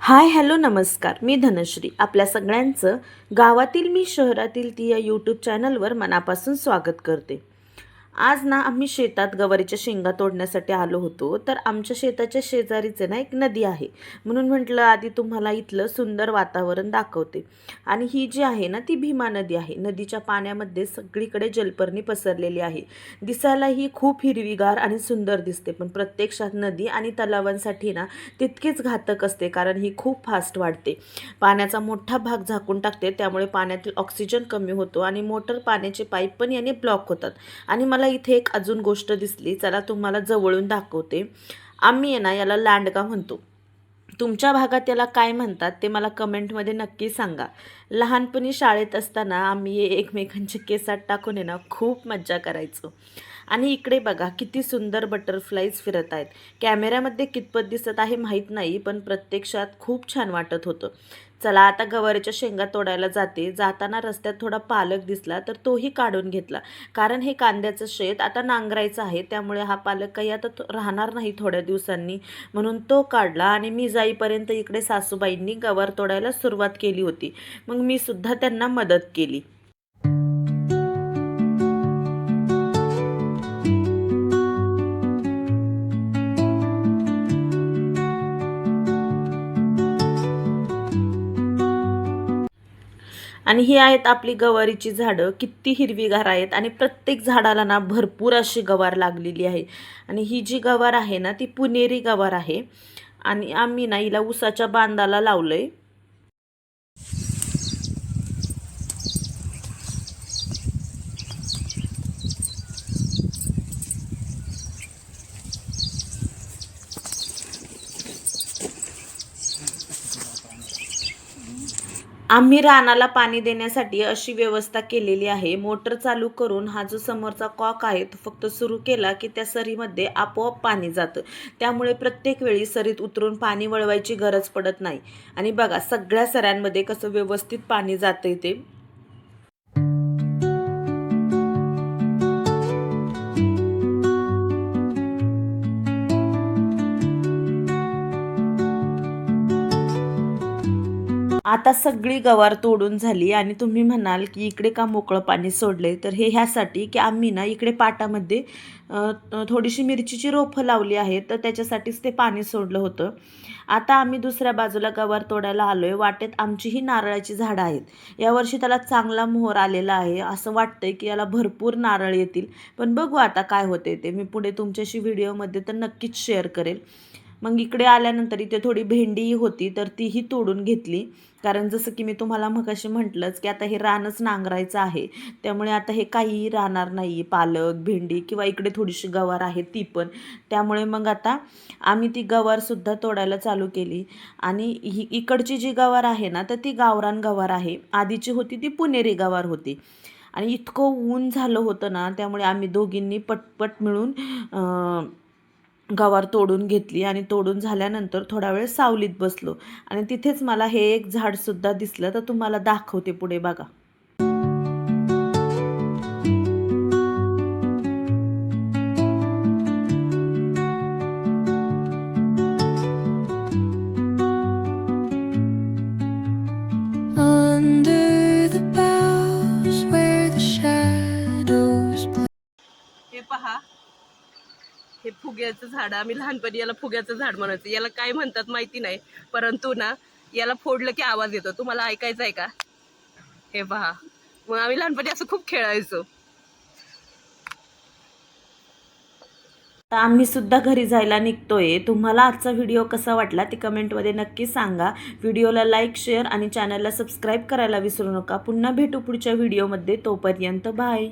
Hi hello नमस्कार. मी धनश्री. आपल्या सगळ्यांचं गावातील मी शहरातील ती या यूट्यूब चॅनलवर मनापासून स्वागत करते. आज ना आम्ही शेतात गवारीच्या शेंगा तोडण्यासाठी आलो होतो. तर आमच्या शेताच्या शेजारीच ना एक नदी आहे. म्हणून म्हटलं आधी तुम्हाला इथलं सुंदर वातावरण दाखवते. आणि ही जी आहे ना ती भीमा नदी आहे. नदीच्या पाण्यामध्ये सगळीकडे जलपर्णी पसरलेली आहे. दिसायला ही खूप हिरवीगार आणि सुंदर दिसते, पण प्रत्यक्षात नदी आणि तलावांसाठी ना तितकीच घातक असते, कारण ही खूप फास्ट वाढते. पाण्याचा मोठा भाग झाकून टाकते, त्यामुळे पाण्यातील ऑक्सिजन कमी होतो आणि मोटर पाण्याचे पाईप पण याने ब्लॉक होतात. आणि मला इथे एक अजून गोष्ट दिसली, चला तुम्हाला जवळून दाखवते. आम्ही आहे ना याला लांडगा म्हणतो. तुमच्या भागात याला काय म्हणतात ते मला कमेंटमध्ये नक्की सांगा. लहानपणी शाळेत असताना आम्ही हे एकमेकांचे केसात टाकून आहे ना खूप मज्जा करायचो. आणि इकडे बघा किती सुंदर बटरफ्लाईज फिरत आहेत. कॅमेऱ्यामध्ये कितपत दिसत आहे माहीत नाही, पण प्रत्यक्षात खूप छान वाटत होतं. चला आता गवारीच्या शेंगा तोडायला जाते. जाताना रस्त्यात थोडा पालक दिसला तर तोही काढून घेतला, कारण हे कांद्याचं शेत आता नांगरायचं आहे, त्यामुळे हा पालक काही आता राहणार नाही थोड्या दिवसांनी, म्हणून तो काढला. आणि मी जाईपर्यंत इकडे सासूबाईंनी गवार तोडायला सुरुवात केली होती. मग मी सुद्धा त्यांना मदत केली. आणि ही आहेत आपली गवारीची झाडं. किती हिरवीगार आहेत आणि प्रत्येक झाडाला ना भरपूर अशी गवार लागलेली आहे. आणि ही जी गवार आहे ना ती पुणेरी गवार आहे. आणि आम्ही ना हिला उसाच्या बांधाला लावलंय. आम्ही रानाला पाणी देण्यासाठी अशी व्यवस्था केलेली आहे. मोटर चालू करून हा जो समोरचा कॉक आहे तो फक्त सुरू केला की त्या सरीमध्ये आपोआप पाणी जातं. त्यामुळे प्रत्येक वेळी सरीत उतरून पाणी वळवायची गरज पडत नाही. आणि बघा सगळ्या सऱ्यांमध्ये कसं व्यवस्थित पाणी जातंय ते. आता सगळी गवार तोडून झाली आणि तुम्ही म्हणाल की इकडे का मोकळं पाणी सोडले, तर हे ह्यासाठी की आम्ही ना इकडे पाटामध्ये थोडीशी मिरचीची रोपं लावली आहेत, तर त्याच्यासाठीच ते पाणी सोडलं होतं. आता आम्ही दुसऱ्या बाजूला गवार तोडायला आलोय. वाटेत आमचीही नारळाची झाडं आहेत. यावर्षी त्याला चांगला मोहर आलेला आहे. असं वाटतंय की याला भरपूर नारळ येतील, पण बघू आता काय होते ते. मी पुढे तुमच्याशी व्हिडिओमध्ये तर नक्कीच शेअर करेल. मग इकडे आल्यानंतर इथे थोडी भेंडीही होती, तर तीही तोडून घेतली. कारण जसं की मी तुम्हाला मगाशी म्हटलंच की आता हे रानच नांगरायचं आहे, त्यामुळे आता हे काहीही राहणार नाही. पालक, भेंडी किंवा इकडे थोडीशी गवार आहे ती पण. त्यामुळे मग आता आम्ही ती गवारसुद्धा तोडायला चालू केली. आणि ही इकडची जी गवार आहे ना तर ती गावरान गवार आहे. आधीची होती ती पुणेरी गवार होती. आणि इतकं ऊन झालं होतं ना, त्यामुळे आम्ही दोघींनी पटपट मिळून गवार तोडून घेतली. आणि तोडून झाल्यानंतर थोडा वेळ सावलीत बसलो. आणि तिथेच मला हे एक झाडसुद्धा दिसलं, तर तुम्हाला दाखवते पुढे बघा. Under the boughs where the shadows play. हे पहा, हे फुग्याचं झाड. आम्ही लहानपणी याला फुग्याचं झाड म्हणायचं. याला काय म्हणतात माहिती नाही, परंतु ना याला फोडलं की आवाज येतो. तुम्हाला ऐकायचं आहे का? हे पहा, मग आम्ही लहानपणी असं खूप खेळायचो. तर आम्ही सुद्धा घरी जायला निघतोय. तुम्हाला आजचा व्हिडिओ कसा वाटला ते कमेंटमध्ये नक्की सांगा. व्हिडिओला लाईक, शेअर आणि चॅनलला सबस्क्राईब करायला विसरू नका. पुन्हा भेटू पुढच्या व्हिडिओमध्ये. तोपर्यंत बाय.